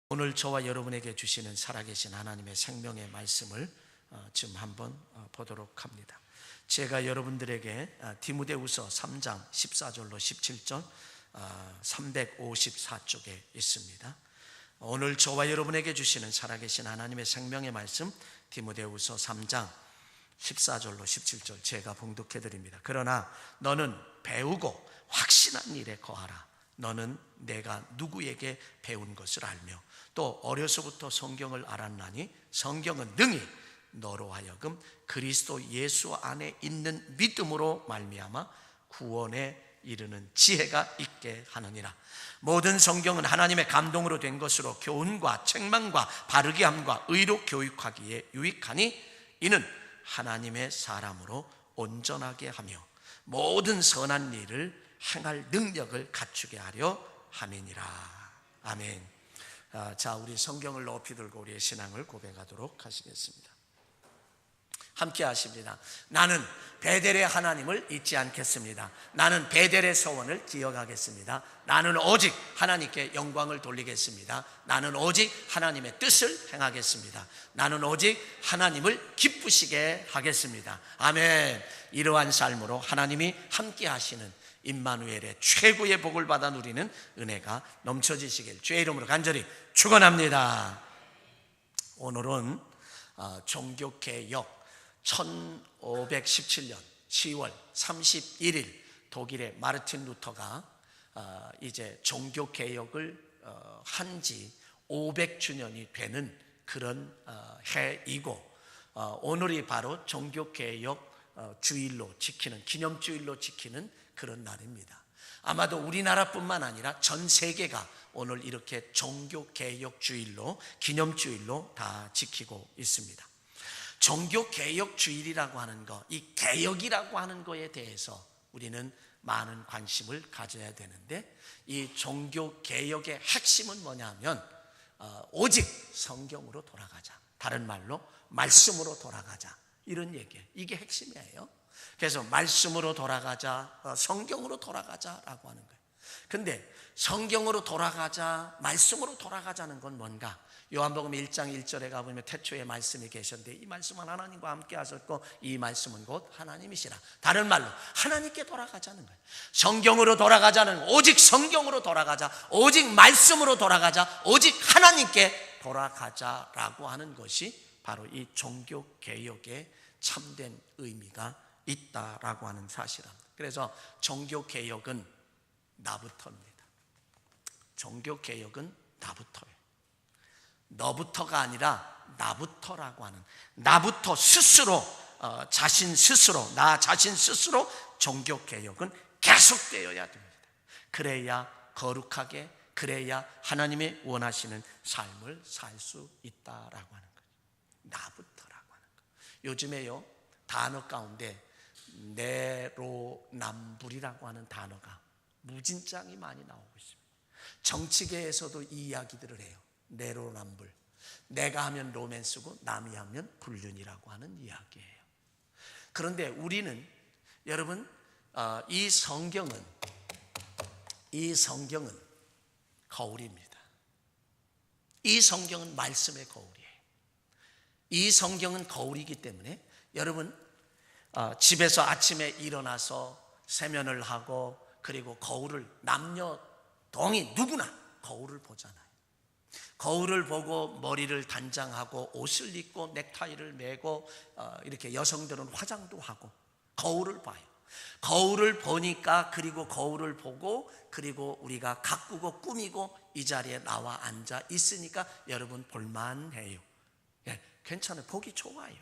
오늘 저와 여러분에게 주시는 살아계신 하나님의 생명의 말씀을 지금 한번 보도록 합니다. 제가 여러분들에게 디모데후서 3장 14절로 17절 354쪽에 있습니다. 오늘 저와 여러분에게 주시는 살아계신 하나님의 생명의 말씀 디모데후서 3장 14절로 17절 제가 봉독해 드립니다. 그러나 너는 배우고 확신한 일에 거하라. 너는 내가 누구에게 배운 것을 알며 또 어려서부터 성경을 알았나니 성경은 능히 너로 하여금 그리스도 예수 안에 있는 믿음으로 말미암아 구원에 이르는 지혜가 있게 하느니라. 모든 성경은 하나님의 감동으로 된 것으로 교훈과 책망과 바르게 함과 의로 교육하기에 유익하니 이는 하나님의 사람으로 온전하게 하며 모든 선한 일을 행할 능력을 갖추게 하려 함이니라. 아멘. 자, 우리 성경을 높이 들고 우리의 신앙을 고백하도록 하시겠습니다. 함께 하십니다. 나는 베델의 하나님을 잊지 않겠습니다. 나는 베델의 서원을 기억하겠습니다. 나는 오직 하나님께 영광을 돌리겠습니다. 나는 오직 하나님의 뜻을 행하겠습니다. 나는 오직 하나님을 기쁘시게 하겠습니다. 아멘. 이러한 삶으로 하나님이 함께 하시는 임마누엘의 최고의 복을 받아 누리는 은혜가 넘쳐지시길 주의 이름으로 간절히 축원합니다. 오늘은 종교개혁 1517년 10월 31일 독일의 마르틴 루터가 이제 종교개혁을 한 지 500주년이 되는 그런 해이고, 오늘이 바로 종교개혁 주일로 지키는, 기념주일로 지키는 그런 날입니다. 아마도 우리나라뿐만 아니라 전 세계가 오늘 이렇게 종교개혁 주일로, 기념주일로 다 지키고 있습니다. 종교개혁 주일이라고 하는 것, 이 개혁이라고 하는 것에 대해서 우리는 많은 관심을 가져야 되는데, 이 종교개혁의 핵심은 뭐냐면 오직 성경으로 돌아가자, 다른 말로 말씀으로 돌아가자, 이런 얘기예요. 이게 핵심이에요. 그래서 말씀으로 돌아가자, 성경으로 돌아가자라고 하는 거예요. 근데 성경으로 돌아가자, 말씀으로 돌아가자는 건 뭔가? 요한복음 1장 1절에 가보면 태초에 말씀이 계셨는데 이 말씀은 하나님과 함께 하셨고 이 말씀은 곧 하나님이시라. 다른 말로 하나님께 돌아가자는 거예요. 성경으로 돌아가자는, 오직 성경으로 돌아가자, 오직 말씀으로 돌아가자, 오직 하나님께 돌아가자라고 하는 것이 바로 이 종교개혁의 참된 의미가 있다라고 하는 사실입니다. 그래서 종교개혁은 나부터입니다. 종교개혁은 나부터예요. 너부터가 아니라 나부터라고 하는, 나부터 스스로, 자신 스스로, 나 자신 스스로 종교개혁은 계속되어야 됩니다. 그래야 거룩하게, 그래야 하나님의 원하시는 삶을 살 수 있다라고 하는 거예요. 나부터라고 하는 거예요. 요즘에요, 단어 가운데 내로남불이라고 하는 단어가 무진장이 많이 나오고 있습니다. 정치계에서도 이 이야기들을 해요. 내로남불. 내가 하면 로맨스고 남이 하면 불륜이라고 하는 이야기예요. 그런데 우리는, 여러분, 이 성경은 거울입니다. 이 성경은 말씀의 거울이에요. 이 성경은 거울이기 때문에 여러분, 집에서 아침에 일어나서 세면을 하고 그리고 거울을, 남녀 동이 누구나 거울을 보잖아요. 거울을 보고 머리를 단장하고 옷을 입고 넥타이를 매고 이렇게 여성들은 화장도 하고 거울을 봐요. 거울을 보니까, 그리고 거울을 보고 그리고 우리가 가꾸고 꾸미고 이 자리에 나와 앉아 있으니까 여러분 볼만해요. 괜찮아요. 보기 좋아요.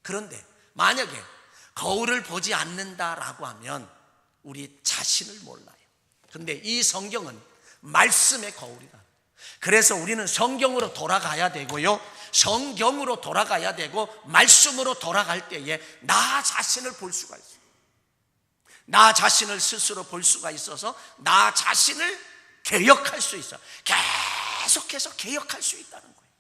그런데 만약에 거울을 보지 않는다라고 하면 우리 자신을 몰라요. 근데 이 성경은 말씀의 거울이다. 그래서 우리는 성경으로 돌아가야 되고요, 성경으로 돌아가야 되고 말씀으로 돌아갈 때에 나 자신을 볼 수가 있어요. 나 자신을 스스로 볼 수가 있어서 나 자신을 개혁할 수 있어요. 계속해서 개혁할 수 있다는 거예요.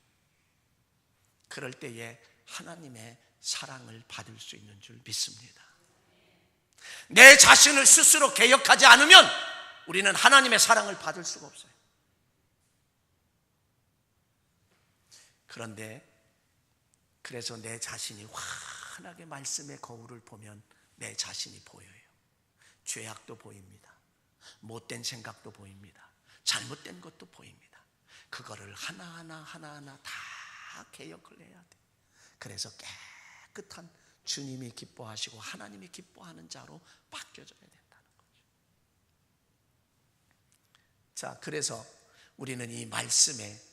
그럴 때에 하나님의 사랑을 받을 수 있는 줄 믿습니다. 내 자신을 스스로 개혁하지 않으면 우리는 하나님의 사랑을 받을 수가 없어요. 그런데 그래서 내 자신이 환하게 말씀의 거울을 보면 내 자신이 보여요. 죄악도 보입니다. 못된 생각도 보입니다. 잘못된 것도 보입니다. 그거를 하나하나 다 개혁을 해야 돼. 그래서 깨끗한 주님이 기뻐하시고 하나님이 기뻐하는 자로 바뀌어져야 된다는 거죠. 자, 그래서 우리는 이 말씀의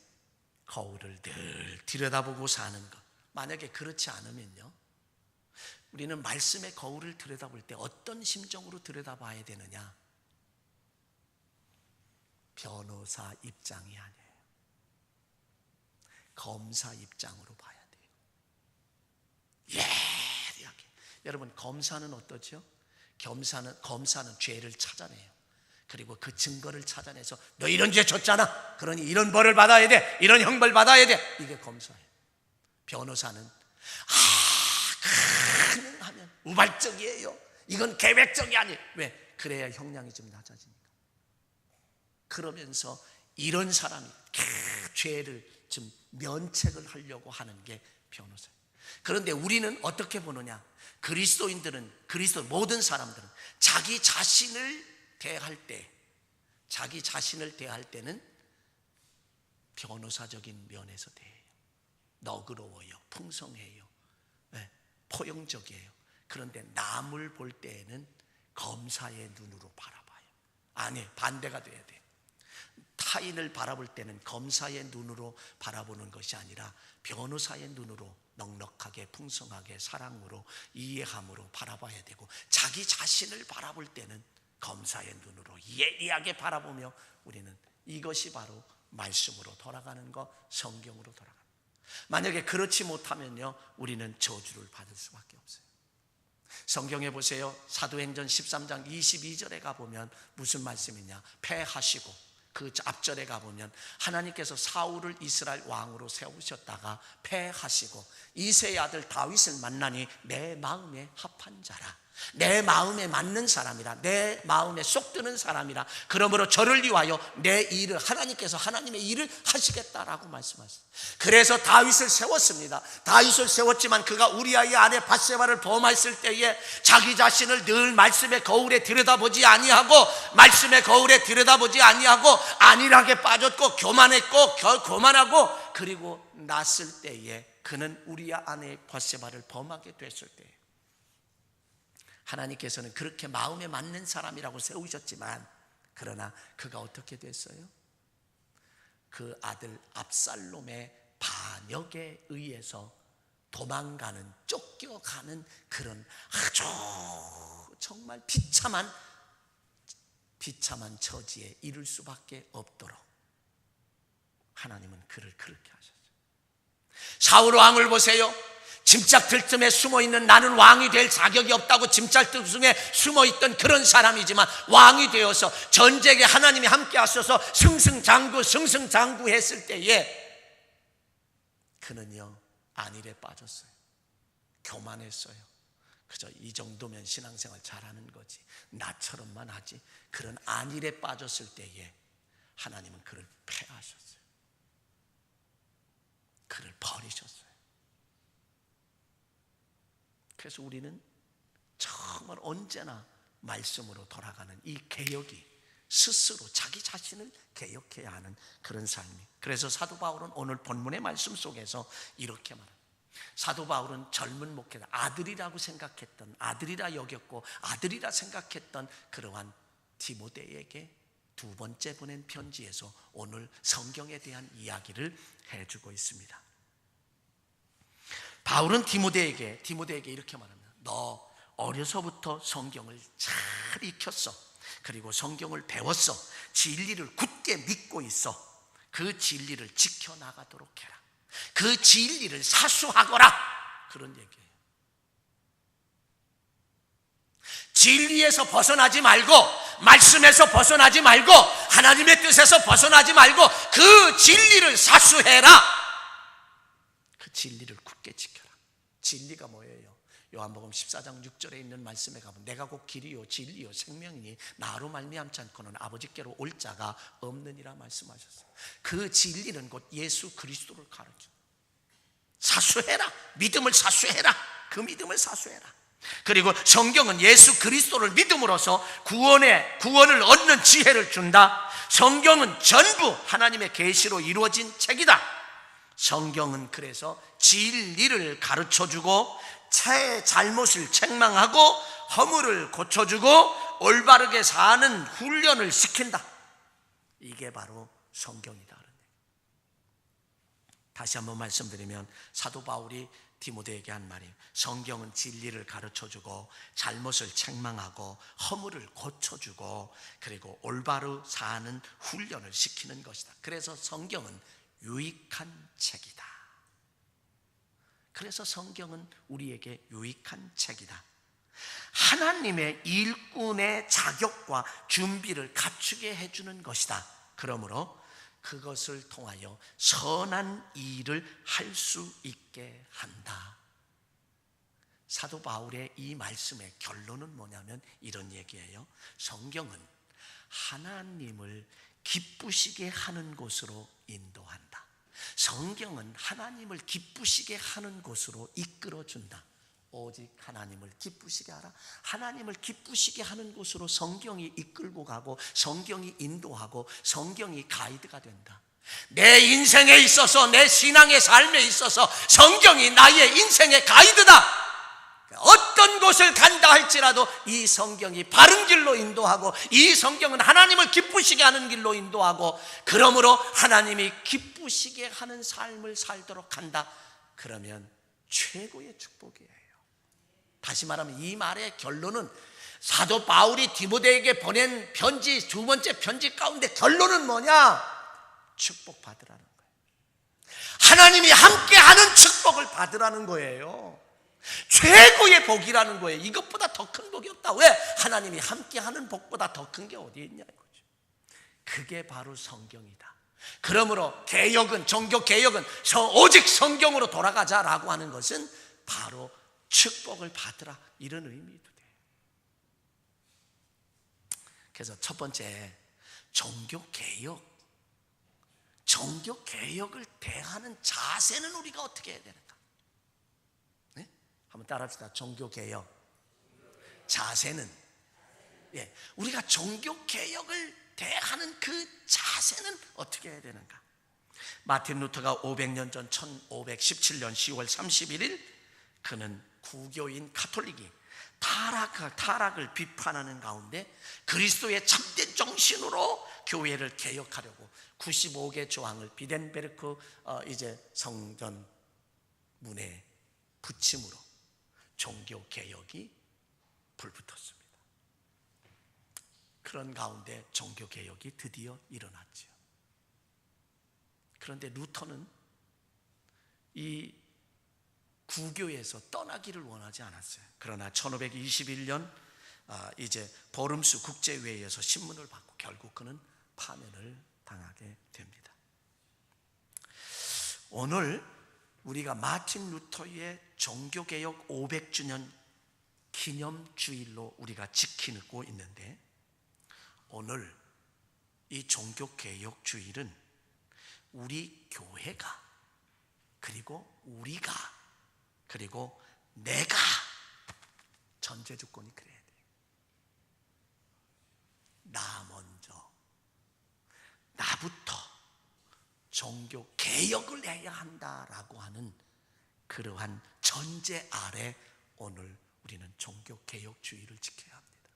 거울을 늘 들여다보고 사는 것. 만약에 그렇지 않으면요, 우리는 말씀의 거울을 들여다볼 때 어떤 심정으로 들여다봐야 되느냐? 변호사 입장이 아니에요. 검사 입장으로 봐야 돼요. 예리하게. 여러분, 검사는 어떠죠? 검사는 죄를 찾아내요. 그리고 그 증거를 찾아내서 너 이런 죄 졌잖아, 그러니 이런 벌을 받아야 돼, 이런 형벌 받아야 돼. 이게 검사예요. 변호사는 가능하면 우발적이에요. 이건 계획적이 아니에요. 왜? 그래야 형량이 좀 낮아지니까. 그러면서 이런 사람이 죄를 좀 면책을 하려고 하는 게 변호사예요. 그런데 우리는 어떻게 보느냐? 모든 사람들은 자기 자신을 대할 때는 변호사적인 면에서 대해요. 너그러워요, 풍성해요, 포용적이에요. 그런데 남을 볼 때에는 검사의 눈으로 바라봐요. 아니, 반대가 돼야 돼요. 타인을 바라볼 때는 검사의 눈으로 바라보는 것이 아니라 변호사의 눈으로 넉넉하게, 풍성하게, 사랑으로, 이해함으로 바라봐야 되고, 자기 자신을 바라볼 때는 검사의 눈으로 예리하게 바라보며, 우리는 이것이 바로 말씀으로 돌아가는 것, 성경으로 돌아가는 것. 만약에 그렇지 못하면요, 우리는 저주를 받을 수밖에 없어요. 성경에 보세요. 사도행전 13장 22절에 가보면 무슨 말씀이냐? 패하시고, 그 앞절에 가보면 하나님께서 사울을 이스라엘 왕으로 세우셨다가 패하시고 이새의 아들 다윗을 만나니 내 마음에 합한 자라, 내 마음에 맞는 사람이라, 내 마음에 쏙 드는 사람이라, 그러므로 저를 위하여 내 일을, 하나님께서 하나님의 일을 하시겠다라고 말씀하셨어요. 그래서 다윗을 세웠습니다. 다윗을 세웠지만 그가 우리아의 아내 밧세바를 범했을 때에 자기 자신을 늘 말씀의 거울에 들여다보지 아니하고, 말씀의 거울에 들여다보지 아니하고 안일하게 빠졌고 교만하고, 그리고 났을 때에 그는 우리아 아내 밧세바를 범하게 됐을 때에 하나님께서는 그렇게 마음에 맞는 사람이라고 세우셨지만, 그러나 그가 어떻게 됐어요? 그 아들 압살롬의 반역에 의해서 도망가는, 쫓겨가는 그런 아주 정말 비참한 처지에 이를 수밖에 없도록 하나님은 그를 그렇게 하셨어요. 사울 왕을 보세요. 짐짝 들쯤에 숨어있는, 나는 왕이 될 자격이 없다고 짐짝 들쯤에 숨어있던 그런 사람이지만 왕이 되어서 전쟁에 하나님이 함께 하셔서 승승장구 했을 때에 그는요, 안일에 빠졌어요. 교만했어요. 그저 이 정도면 신앙생활 잘하는 거지, 나처럼만 하지. 그런 안일에 빠졌을 때에 하나님은 그를 패하셨어요. 그를 버리셨어요. 그래서 우리는 정말 언제나 말씀으로 돌아가는 이 개혁이, 스스로 자기 자신을 개혁해야 하는 그런 삶이. 그래서 사도 바울은 오늘 본문의 말씀 속에서 이렇게 말합니다. 사도 바울은 젊은 목회자, 아들이라고 생각했던, 아들이라 여겼고 아들이라 생각했던 그러한 디모데에게 두 번째 보낸 편지에서 오늘 성경에 대한 이야기를 해주고 있습니다. 바울은 디모데에게 이렇게 말합니다. 너 어려서부터 성경을 잘 익혔어. 그리고 성경을 배웠어. 진리를 굳게 믿고 있어. 그 진리를 지켜나가도록 해라. 그 진리를 사수하거라. 그런 얘기예요. 진리에서 벗어나지 말고, 말씀에서 벗어나지 말고, 하나님의 뜻에서 벗어나지 말고 그 진리를 사수해라. 그 진리를 굳게 지켜라. 진리가 뭐예요? 요한복음 14장 6절에 있는 말씀에 가면 내가 곧 길이요 진리요 생명이니 나로 말미암지 않고는 아버지께로 올 자가 없느니라 말씀하셨어요. 그 진리는 곧 예수 그리스도를 가르쳐. 사수해라. 믿음을 사수해라. 그 믿음을 사수해라. 그리고 성경은 예수 그리스도를 믿음으로써 구원을 얻는 지혜를 준다. 성경은 전부 하나님의 계시로 이루어진 책이다. 성경은 그래서 진리를 가르쳐주고 잘못을 책망하고 허물을 고쳐주고 올바르게 사는 훈련을 시킨다. 이게 바로 성경이다. 다시 한번 말씀드리면 사도 바울이 디모데에게 한 말이에요. 성경은 진리를 가르쳐주고 잘못을 책망하고 허물을 고쳐주고 그리고 올바로 사는 훈련을 시키는 것이다. 그래서 성경은 유익한 책이다. 그래서 성경은 우리에게 유익한 책이다. 하나님의 일꾼의 자격과 준비를 갖추게 해주는 것이다. 그러므로 그것을 통하여 선한 일을 할 수 있게 한다. 사도 바울의 이 말씀의 결론은 뭐냐면 이런 얘기예요. 성경은 하나님을 기쁘시게 하는 곳으로 인도한다. 성경은 하나님을 기쁘시게 하는 곳으로 이끌어준다. 오직 하나님을 기쁘시게 하라. 하나님을 기쁘시게 하는 곳으로 성경이 이끌고 가고 성경이 인도하고 성경이 가이드가 된다. 내 인생에 있어서 내 신앙의 삶에 있어서 성경이 나의 인생의 가이드다. 어떤 곳을 간다 할지라도 이 성경이 바른 길로 인도하고 이 성경은 하나님을 기쁘시게 하는 길로 인도하고 그러므로 하나님이 기쁘시게 하는 삶을 살도록 한다. 그러면 최고의 축복이에요. 다시 말하면 이 말의 결론은 사도 바울이 디모데에게 보낸 편지, 두 번째 편지 가운데 결론은 뭐냐? 축복 받으라는 거예요. 하나님이 함께하는 축복을 받으라는 거예요. 최고의 복이라는 거예요. 이것보다 더 큰 복이 없다. 왜? 하나님이 함께하는 복보다 더 큰 게 어디 있냐 이거죠. 그게 바로 성경이다. 그러므로 개혁은, 종교 개혁은 오직 성경으로 돌아가자라고 하는 것은 바로 축복을 받으라 이런 의미도 돼요. 그래서 첫 번째 종교 개혁을 대하는 자세는 우리가 어떻게 해야 되는가? 네? 한번 따라합시다. 종교 개혁 자세는 우리가 종교 개혁을 대하는 그 자세는 어떻게 해야 되는가? 마틴 루터가 500년 전 1517년 10월 31일 그는 구교인 카톨릭이 타락을 비판하는 가운데 그리스도의 참된 정신으로 교회를 개혁하려고 95개 조항을 비덴베르크 성전 문에 붙임으로 종교 개혁이 불붙었습니다. 그런 가운데 종교 개혁이 드디어 일어났죠. 그런데 루터는 이 구교에서 떠나기를 원하지 않았어요. 그러나 1521년 이제 보름수 국제회의에서 신문을 받고 결국 그는 파면을 당하게 됩니다. 오늘 우리가 마틴 루터의 종교개혁 500주년 기념주일로 우리가 지키고 있는데 오늘 이 종교개혁주일은 우리 교회가 그리고 우리가 그리고 내가 전제조건이 그래야 돼요. 나 먼저 나부터 종교 개혁을 해야 한다라고 하는 그러한 전제 아래 오늘 우리는 종교 개혁주의를 지켜야 합니다.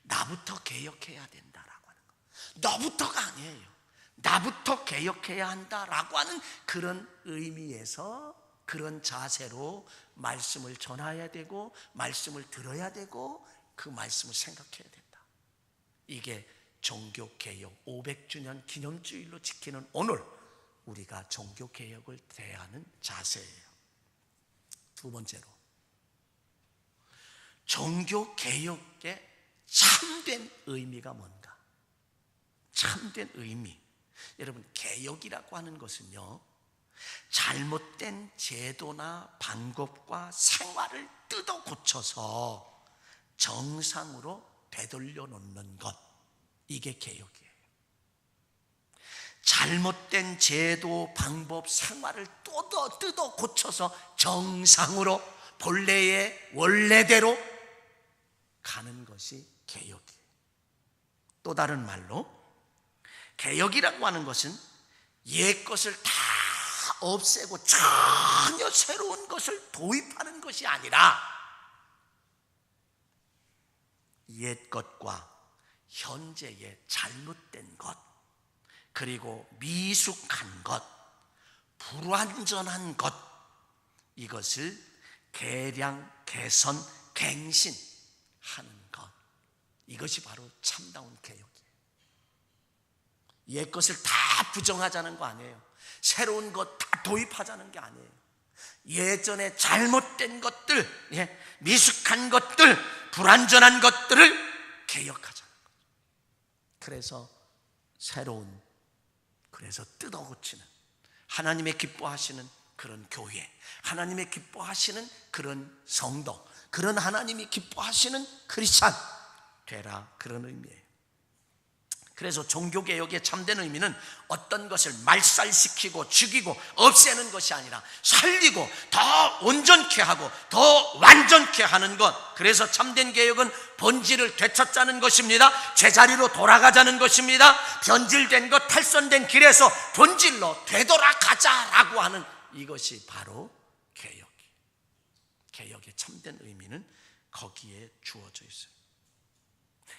나부터 개혁해야 된다라고 하는 거. 너부터가 아니에요. 나부터 개혁해야 한다라고 하는 그런 의미에서 그런 자세로 말씀을 전해야 되고 말씀을 들어야 되고 그 말씀을 생각해야 된다. 이게 종교개혁 500주년 기념주일로 지키는 오늘 우리가 종교개혁을 대하는 자세예요. 두 번째로 종교개혁의 참된 의미가 뭔가? 참된 의미. 여러분, 개혁이라고 하는 것은요, 잘못된 제도나 방법과 생활을 뜯어 고쳐서 정상으로 되돌려 놓는 것, 이게 개혁이에요. 잘못된 제도, 방법, 생활을 뜯어 고쳐서 정상으로 본래의 원래대로 가는 것이 개혁이에요. 또 다른 말로 개혁이라고 하는 것은 옛 것을 다 없애고 전혀 새로운 것을 도입하는 것이 아니라 옛 것과 현재의 잘못된 것, 그리고 미숙한 것, 불완전한 것, 이것을 개량, 개선, 갱신하는 것, 이것이 바로 참다운 개혁이에요. 옛 것을 다 부정하자는 거 아니에요. 새로운 것 다 도입하자는 게 아니에요. 예전에 잘못된 것들, 미숙한 것들, 불완전한 것들을 개혁하자는 거죠. 그래서 새로운, 그래서 뜯어 고치는, 하나님의 기뻐하시는 그런 교회, 하나님의 기뻐하시는 그런 성도, 그런 하나님이 기뻐하시는 크리스찬 되라, 그런 의미예요. 그래서 종교개혁의 참된 의미는 어떤 것을 말살시키고 죽이고 없애는 것이 아니라 살리고 더 온전케 하고 더 완전케 하는 것. 그래서 참된 개혁은 본질을 되찾자는 것입니다. 제자리로 돌아가자는 것입니다. 변질된 것, 탈선된 길에서 본질로 되돌아가자라고 하는 이것이 바로 개혁이에요. 개혁의 참된 의미는 거기에 주어져 있어요.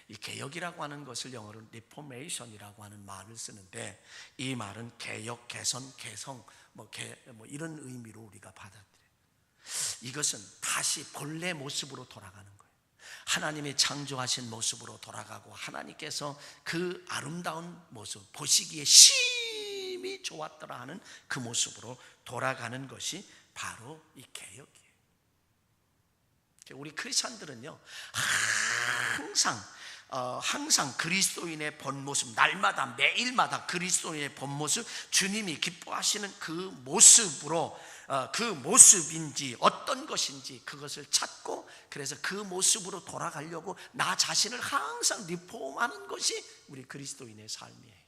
이 개혁이라고 하는 것을 영어로 리포메이션이라고 하는 말을 쓰는데, 이 말은 개혁, 개선, 개성 이런 의미로 우리가 받아들여요. 이것은 다시 본래 모습으로 돌아가는 거예요. 하나님이 창조하신 모습으로 돌아가고 하나님께서 그 아름다운 모습, 보시기에 심히 좋았더라 하는 그 모습으로 돌아가는 것이 바로 이 개혁이에요. 우리 크리스찬들은요, 항상 그리스도인의 본 모습, 날마다 매일마다 그리스도인의 본 모습, 주님이 기뻐하시는 그 모습으로, 그 모습인지 어떤 것인지 그것을 찾고, 그래서 그 모습으로 돌아가려고 나 자신을 항상 리폼하는 것이 우리 그리스도인의 삶이에요.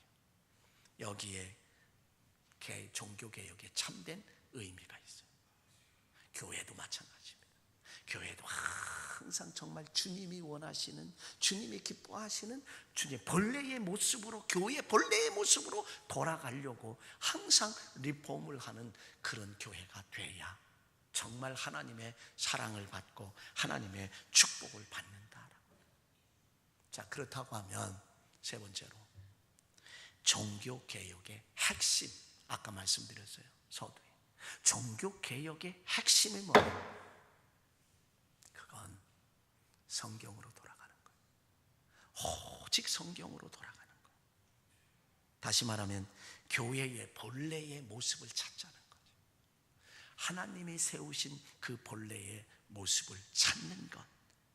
여기에 종교개혁의 참된 의미가 있어요. 교회도 마찬가지입니다. 교회도 항상 정말 주님이 원하시는, 주님이 기뻐하시는 주님 본래의 모습으로, 교회의 본래의 모습으로 돌아가려고 항상 리폼을 하는 그런 교회가 돼야 정말 하나님의 사랑을 받고 하나님의 축복을 받는다라고. 자, 그렇다고 하면 세 번째로 종교개혁의 핵심, 아까 말씀드렸어요. 서두에 종교개혁의 핵심이 뭐예요? 성경으로 돌아가는 거예요. 오직 성경으로 돌아가는 거예요. 다시 말하면 교회의 본래의 모습을 찾자는 거죠. 하나님이 세우신 그 본래의 모습을 찾는 것,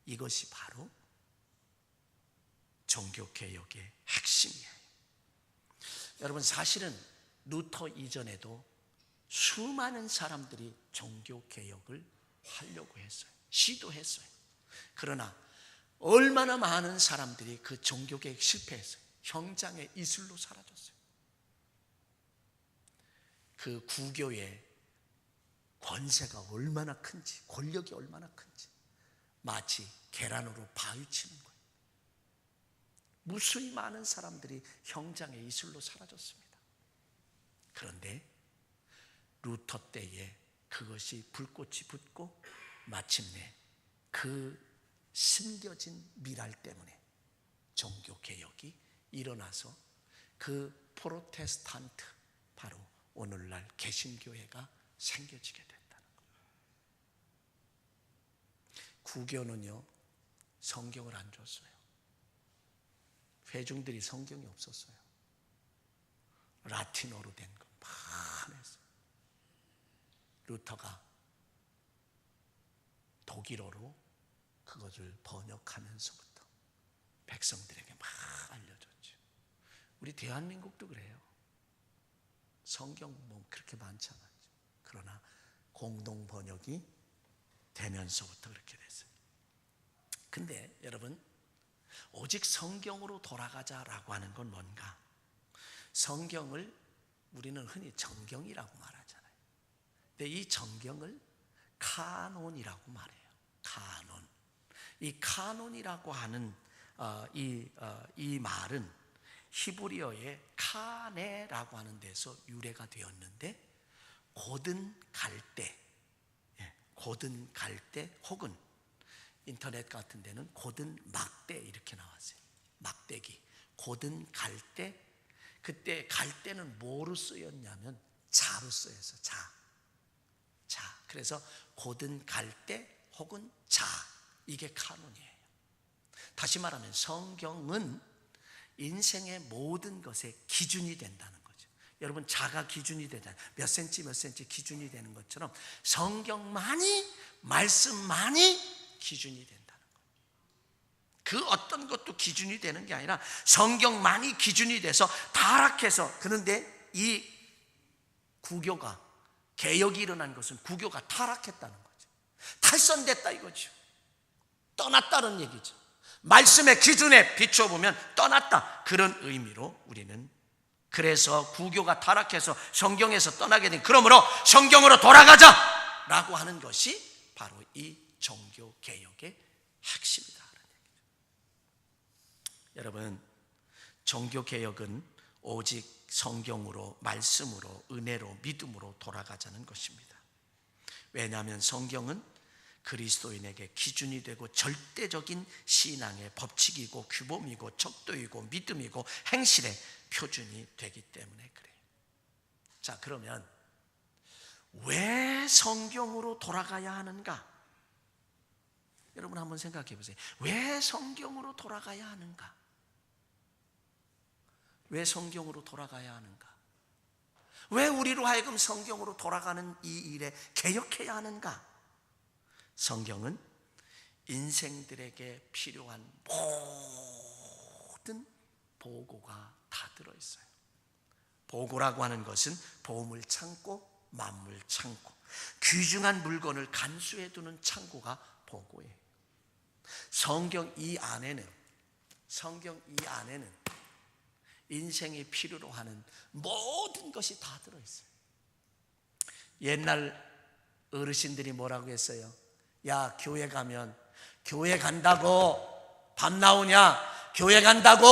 이것이 바로 종교개혁의 핵심이에요. 여러분, 사실은 루터 이전에도 수많은 사람들이 종교개혁을 하려고 했어요. 시도했어요. 그러나 얼마나 많은 사람들이 그 종교개혁 실패했어요. 형장의 이슬로 사라졌어요. 그 구교의 권세가 얼마나 큰지, 권력이 얼마나 큰지 마치 계란으로 바위치는 거예요. 무수히 많은 사람들이 형장의 이슬로 사라졌습니다. 그런데 루터 때에 그것이 불꽃이 붙고 마침내 그 심겨진 미랄 때문에 종교개혁이 일어나서 그 프로테스탄트, 바로 오늘날 개신교회가 생겨지게 됐다는 거예요. 구교는요, 성경을 안 줬어요. 회중들이 성경이 없었어요. 라틴어로 된 거 많았어요. 루터가 독일어로 그것을 번역하면서부터 백성들에게 막 알려줬죠. 우리 대한민국도 그래요. 성경 뭐 그렇게 많지 않았죠. 그러나 공동 번역이 되면서부터 그렇게 됐어요. 근데 여러분, 오직 성경으로 돌아가자라고 하는 건 뭔가? 성경을 우리는 흔히 정경이라고 말하잖아요. 근데 이 정경을 카논이라고 말해요. 카논. 이 카논이라고 하는 이 말은 히브리어의 카네라고 하는 데서 유래가 되었는데, 곧은 갈대, 곧은 갈대 혹은 인터넷 같은 데는 곧은 막대 이렇게 나왔어요. 막대기, 곧은 갈대. 그때 갈대는 뭐로 쓰였냐면 자로 쓰여서 자. 그래서 곧은 갈대 혹은 자, 이게 카논이에요. 다시 말하면 성경은 인생의 모든 것의 기준이 된다는 거죠. 여러분, 자가 기준이 되잖아요. 몇 센치 기준이 되는 것처럼 성경만이, 말씀만이 기준이 된다는 거예요. 그 어떤 것도 기준이 되는 게 아니라 성경만이 기준이 돼서 타락해서, 그런데 이 구교가, 개혁이 일어난 것은 구교가 타락했다는 거죠. 탈선됐다 이거죠. 떠났다는 얘기죠. 말씀의 기준에 비춰보면 떠났다, 그런 의미로 우리는, 그래서 구교가 타락해서 성경에서 떠나게 된, 그러므로 성경으로 돌아가자 라고 하는 것이 바로 이 종교개혁의 핵심이다. 여러분, 종교개혁은 오직 성경으로, 말씀으로, 은혜로, 믿음으로 돌아가자는 것입니다. 왜냐하면 성경은 그리스도인에게 기준이 되고 절대적인 신앙의 법칙이고 규범이고 척도이고 믿음이고 행실의 표준이 되기 때문에 그래요. 자, 그러면 왜 성경으로 돌아가야 하는가? 여러분 한번 생각해 보세요. 왜 성경으로 돌아가야 하는가? 왜 성경으로 돌아가야 하는가? 왜 우리로 하여금 성경으로 돌아가는 이 일에 개혁해야 하는가? 성경은 인생들에게 필요한 모든 보고가 다 들어있어요. 보고라고 하는 것은 보물 창고, 만물 창고, 귀중한 물건을 간수해 두는 창고가 보고예요. 성경 이 안에는 인생이 필요로 하는 모든 것이 다 들어있어요. 옛날 어르신들이 뭐라고 했어요? 야, 교회 가면, 교회 간다고 밥 나오냐? 교회 간다고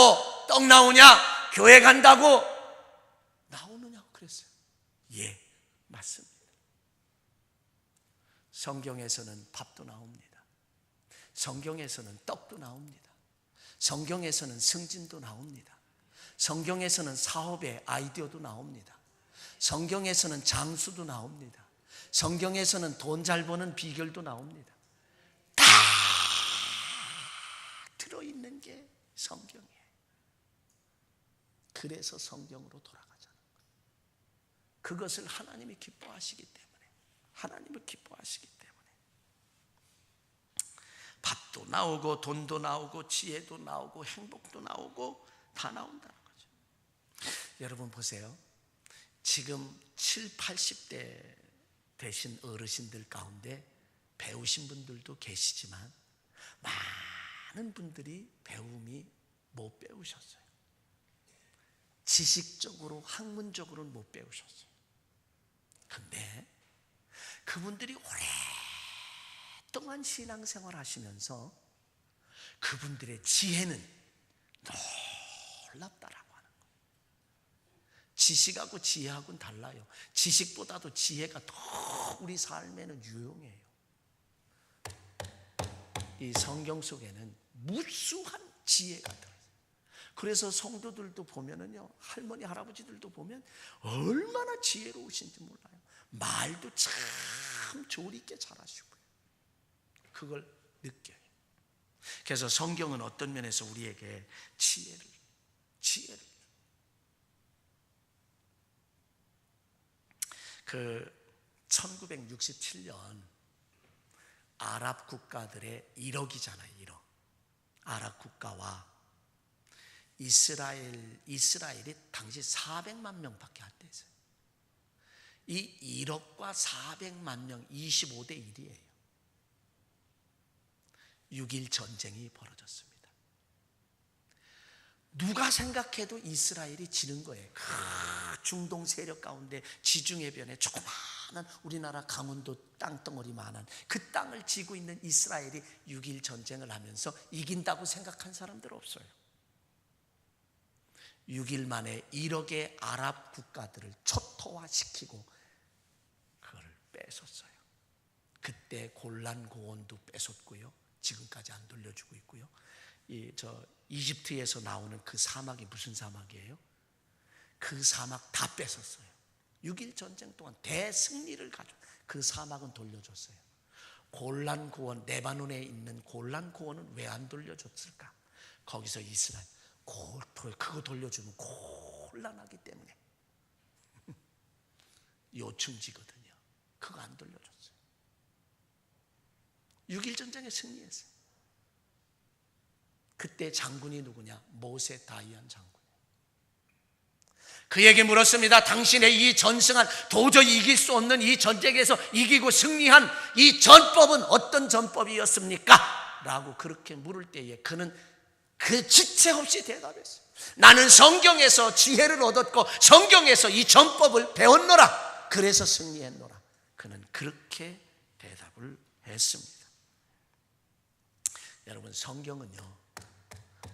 떡 나오냐? 교회 간다고 나오느냐고 그랬어요. 예, 맞습니다. 성경에서는 밥도 나옵니다. 성경에서는 떡도 나옵니다. 성경에서는 승진도 나옵니다. 성경에서는 사업의 아이디어도 나옵니다. 성경에서는 장수도 나옵니다. 성경에서는 돈 잘 버는 비결도 나옵니다. 다 들어있는 게 성경이에요. 그래서 성경으로 돌아가자는 거예요. 그것을 하나님이 기뻐하시기 때문에, 하나님을 기뻐하시기 때문에 밥도 나오고 돈도 나오고 지혜도 나오고 행복도 나오고 다 나온다는 거죠. 여러분 보세요. 지금 70, 80대 되신 어르신들 가운데 배우신 분들도 계시지만 많은 분들이 배움이 못 배우셨어요. 지식적으로, 학문적으로는 못 배우셨어요. 근데 그분들이 오랫동안 신앙생활 하시면서 그분들의 지혜는 놀랍다라고 하는 거예요. 지식하고 지혜하고는 달라요. 지식보다도 지혜가 더 우리 삶에는 유용해요. 이 성경 속에는 무수한 지혜가 들어있어요. 그래서 성도들도 보면은요, 할머니 할아버지들도 보면 얼마나 지혜로우신지 몰라요. 말도 참 조리 있게 잘하시고요. 그걸 느껴요. 그래서 성경은 어떤 면에서 우리에게 지혜를 그 1967년 아랍 국가들의 1억이잖아요. 1억. 아랍 국가와 이스라엘이 당시 400만 명밖에 안 됐어요. 이 1억과 400만 명 25대 1이에요. 6.1 전쟁이 벌어졌습니다. 누가 생각해도 이스라엘이 지는 거예요. 중동 세력 가운데 지중해변에 조그마한 우리나라 강원도 땅덩어리만한 그 땅을 쥐고 있는 이스라엘이 6.1 전쟁을 하면서 이긴다고 생각한 사람들 없어요. 6일 만에 1억의 아랍 국가들을 초토화시키고 그걸 뺏었어요. 그때 골란 고원도 뺏었고요. 지금까지 안 돌려주고 있고요. 이집트에서 나오는 그 사막이 무슨 사막이에요? 그 사막 다 뺏었어요. 6.1 전쟁 동안 대승리를 가져 그 사막은 돌려줬어요. 골란 고원, 레바논에 있는 골란 고원은 왜 안 돌려줬을까? 거기서 이스라엘 그거 돌려주면 곤란하기 때문에 요충지거든요. 그거 안 돌려줬어요. 6.1 전쟁에 승리했어요. 그때 장군이 누구냐? 모세 다이안 장군. 그에게 물었습니다. 당신의 이 전승한 도저히 이길 수 없는 이 전쟁에서 이기고 승리한 이 전법은 어떤 전법이었습니까? 라고 그렇게 물을 때에 그는 그 지체 없이 대답했어요. 나는 성경에서 지혜를 얻었고 성경에서 이 전법을 배웠노라. 그래서 승리했노라. 그는 그렇게 대답을 했습니다. 여러분, 성경은요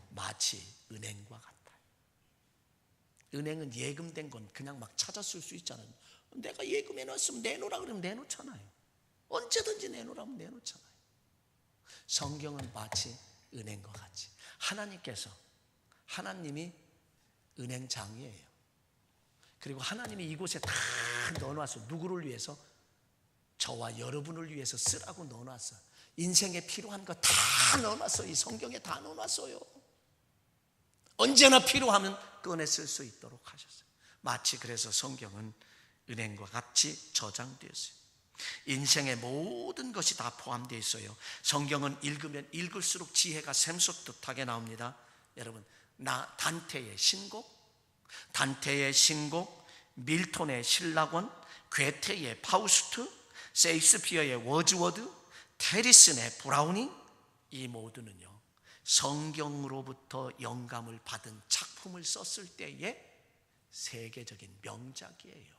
마치 은행과 같아요. 은행은 예금된 건 그냥 막 찾았을 수 있잖아요. 내가 예금해 놨으면 내놓으라 그러면 내놓잖아요. 언제든지 내놓으라면 내놓잖아요. 성경은 마치 은행과 같이 하나님이 은행장이에요. 그리고 하나님이 이곳에 다 넣어놨어요. 누구를 위해서? 저와 여러분을 위해서 쓰라고 넣어놨어요. 인생에 필요한 거 다 넣어놨어요. 이 성경에 다 넣어놨어요. 언제나 필요하면 꺼내 쓸 수 있도록 하셨어요. 마치 그래서 성경은 은행과 같이 저장되었어요. 인생의 모든 것이 다 포함되어 있어요. 성경은 읽으면 읽을수록 지혜가 샘솟듯하게 나옵니다. 여러분, 단테의 신곡, 밀톤의 신라권, 괴테의 파우스트, 셰익스피어의 워즈워드, 테리슨의 브라우닝, 이 모두는요 성경으로부터 영감을 받은 작품을 썼을 때의 세계적인 명작이에요.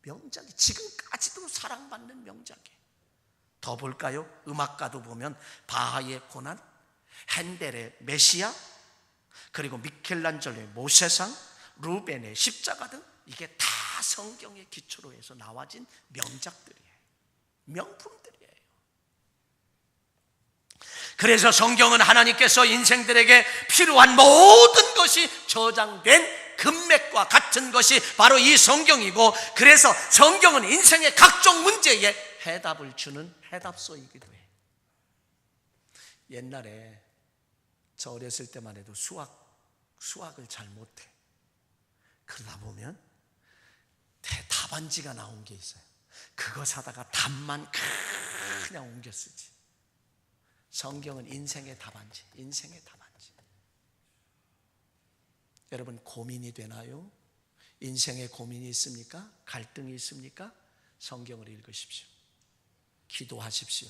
명작이 지금까지도 사랑받는 명작이에요. 더 볼까요? 음악가도 보면 바하의 고난, 핸델의 메시아, 그리고 미켈란젤로의 모세상, 루벤의 십자가 등 이게 다 성경의 기초로 해서 나와진 명작들이에요. 명품들이에요. 그래서 성경은 하나님께서 인생들에게 필요한 모든 것이 저장된 금맥과 같은 것이 바로 이 성경이고, 그래서 성경은 인생의 각종 문제에 해답을 주는 해답서이기도 해요. 옛날에 저 어렸을 때만 해도 수학을 잘 못해. 그러다 보면 답안지가 나온 게 있어요. 그거 사다가 답만 그냥 옮겨 쓰지. 성경은 인생의 답안지. 여러분, 고민이 되나요? 인생에 고민이 있습니까? 갈등이 있습니까? 성경을 읽으십시오. 기도하십시오.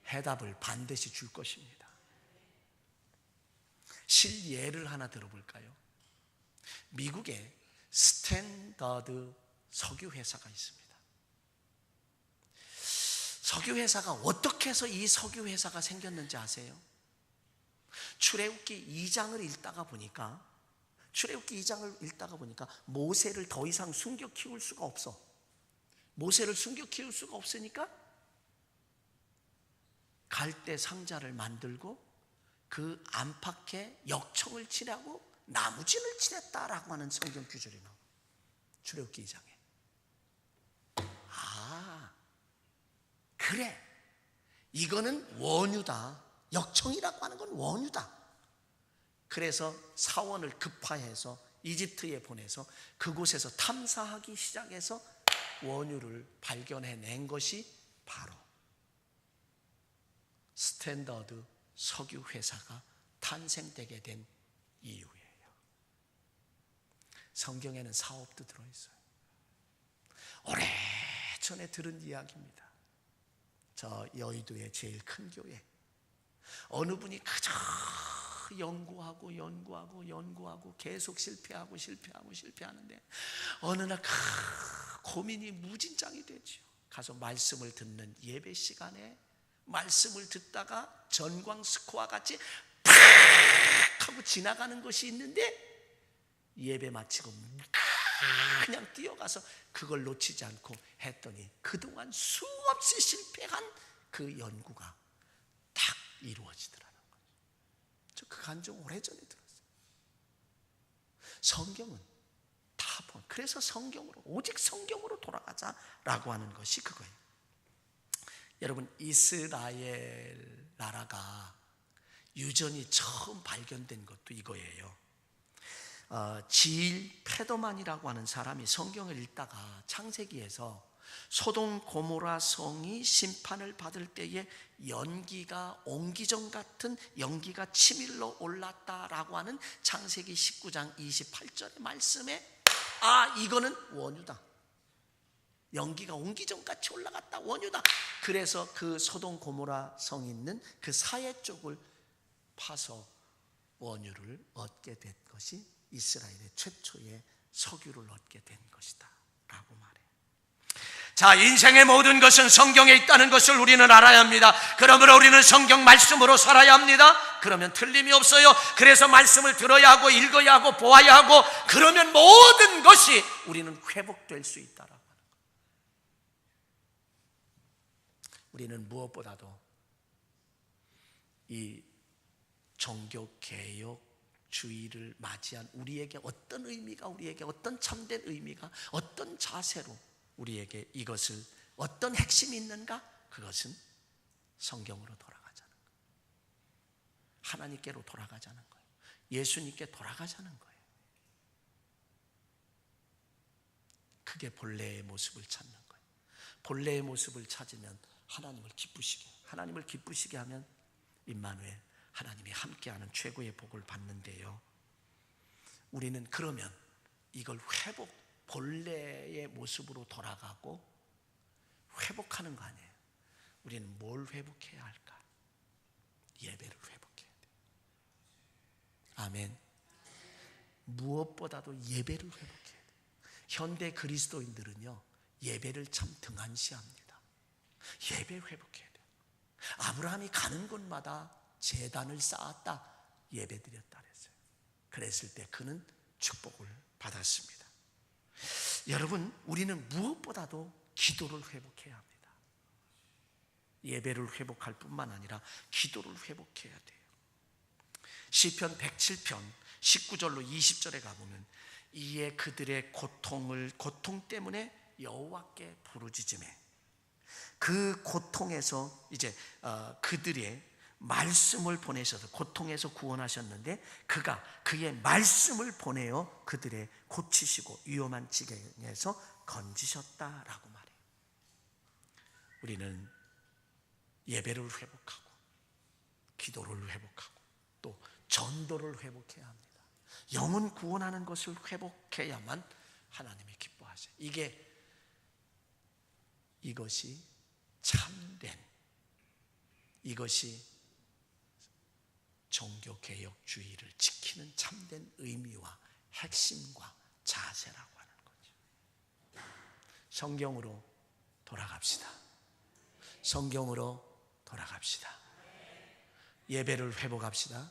해답을 반드시 줄 것입니다. 실예를 하나 들어볼까요? 미국에 스탠더드 석유회사가 있습니다. 석유회사가 어떻게 해서 이 석유회사가 생겼는지 아세요? 출애굽기 2장을 읽다가 보니까 모세를 더 이상 숨겨 키울 수가 없어. 모세를 숨겨 키울 수가 없으니까 갈대 상자를 만들고 그 안팎에 역청을 칠하고 나무진을 칠했다라고 하는 성경 구절이 나와요. 출애굽기 2장에. 그래, 이거는 원유다. 역청이라고 하는 건 원유다. 그래서 사원을 급파해서 이집트에 보내서 그곳에서 탐사하기 시작해서 원유를 발견해낸 것이 바로 스탠더드 석유회사가 탄생되게 된 이유예요. 성경에는 사업도 들어있어요. 오래전에 들은 이야기입니다. 저 여의도의 제일 큰 교회, 어느 분이 그저 연구하고 계속 실패하는데 어느 날 고민이 무진장이 되죠. 가서 말씀을 듣는 예배 시간에 말씀을 듣다가 전광 스코어 같이 팍 하고 지나가는 것이 있는데 예배 마치고 그냥 뛰어가서 그걸 놓치지 않고 했더니 그동안 수없이 실패한 그 연구가 딱 이루어지더라는 거죠. 저 그 감정 오래전에 들었어요. 성경은 다 그래서 성경으로, 오직 성경으로 돌아가자라고 하는 것이 그거예요. 여러분, 이스라엘 나라가 유전이 처음 발견된 것도 이거예요. 지일 페더만이라고 하는 사람이 성경을 읽다가 창세기에서 소돔 고모라 성이 심판을 받을 때에 연기가 옹기정 같은 연기가 치밀러 올랐다라고 하는 창세기 19장 28절의 말씀에 이거는 원유다, 연기가 옹기정같이 올라갔다, 원유다. 그래서 그 소돔 고모라 성 있는 그 사해 쪽을 파서 원유를 얻게 된 것이 이스라엘의 최초의 석유를 얻게 된 것이다 라고 말해요. 자, 인생의 모든 것은 성경에 있다는 것을 우리는 알아야 합니다. 그러므로 우리는 성경 말씀으로 살아야 합니다. 그러면 틀림이 없어요. 그래서 말씀을 들어야 하고 읽어야 하고 보아야 하고, 그러면 모든 것이 우리는 회복될 수 있다라고 하는 거예요. 우리는 무엇보다도 이 종교개혁주의를 맞이한 우리에게 어떤 의미가, 우리에게 어떤 참된 의미가, 어떤 자세로 우리에게 이것을 어떤 핵심이 있는가? 그것은 성경으로 돌아가자는 거예요. 하나님께로 돌아가자는 거예요. 예수님께 돌아가자는 거예요. 그게 본래의 모습을 찾는 거예요. 본래의 모습을 찾으면 하나님을 기쁘시게 하면 임마누엘, 하나님이 함께하는 최고의 복을 받는데요. 우리는 그러면 이걸 본래의 모습으로 돌아가고 회복하는 거 아니에요. 우리는 뭘 회복해야 할까? 예배를 회복해야 돼요. 아멘. 무엇보다도 예배를 회복해야 돼요. 현대 그리스도인들은요, 예배를 참 등한시합니다. 예배 회복해야 돼요. 아브라함이 가는 곳마다 제단을 쌓았다, 예배 드렸다 그랬어요. 그랬을 때 그는 축복을 받았습니다. 여러분, 우리는 무엇보다도 기도를 회복해야 합니다. 예배를 회복할 뿐만 아니라 기도를 회복해야 돼요. 시편 107편 19절로 20절에 가보면 이에 그들의 고통 때문에 여호와께 부르짖으매, 그 고통에서 이제 그들의 말씀을 보내셔서 고통에서 구원하셨는데 그가 그의 말씀을 보내어 그들의 고치시고 위험한 지경에서 건지셨다라고 말해요. 우리는 예배를 회복하고 기도를 회복하고 또 전도를 회복해야 합니다. 영혼 구원하는 것을 회복해야만 하나님이 기뻐하세요. 이것이 참된, 이것이 종교개혁주의를 지키는 참된 의미와 핵심과 자세라고 하는 거죠. 성경으로 돌아갑시다. 성경으로 돌아갑시다. 예배를 회복합시다.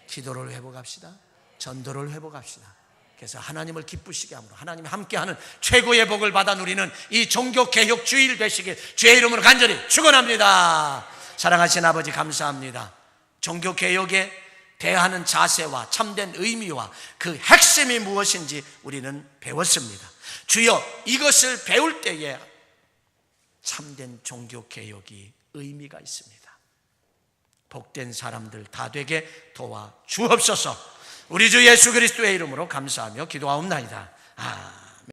기도를 회복합시다. 전도를 회복합시다. 그래서 하나님을 기쁘시게 함으로 하나님이 함께하는 최고의 복을 받아 누리는 이 종교개혁주의를 되시길 주의 이름으로 간절히 축원합니다. 사랑하신 아버지, 감사합니다. 종교개혁에 대하는 자세와 참된 의미와 그 핵심이 무엇인지 우리는 배웠습니다. 주여, 이것을 배울 때에 참된 종교개혁이 의미가 있습니다. 복된 사람들 다 되게 도와 주옵소서. 우리 주 예수 그리스도의 이름으로 감사하며 기도하옵나이다.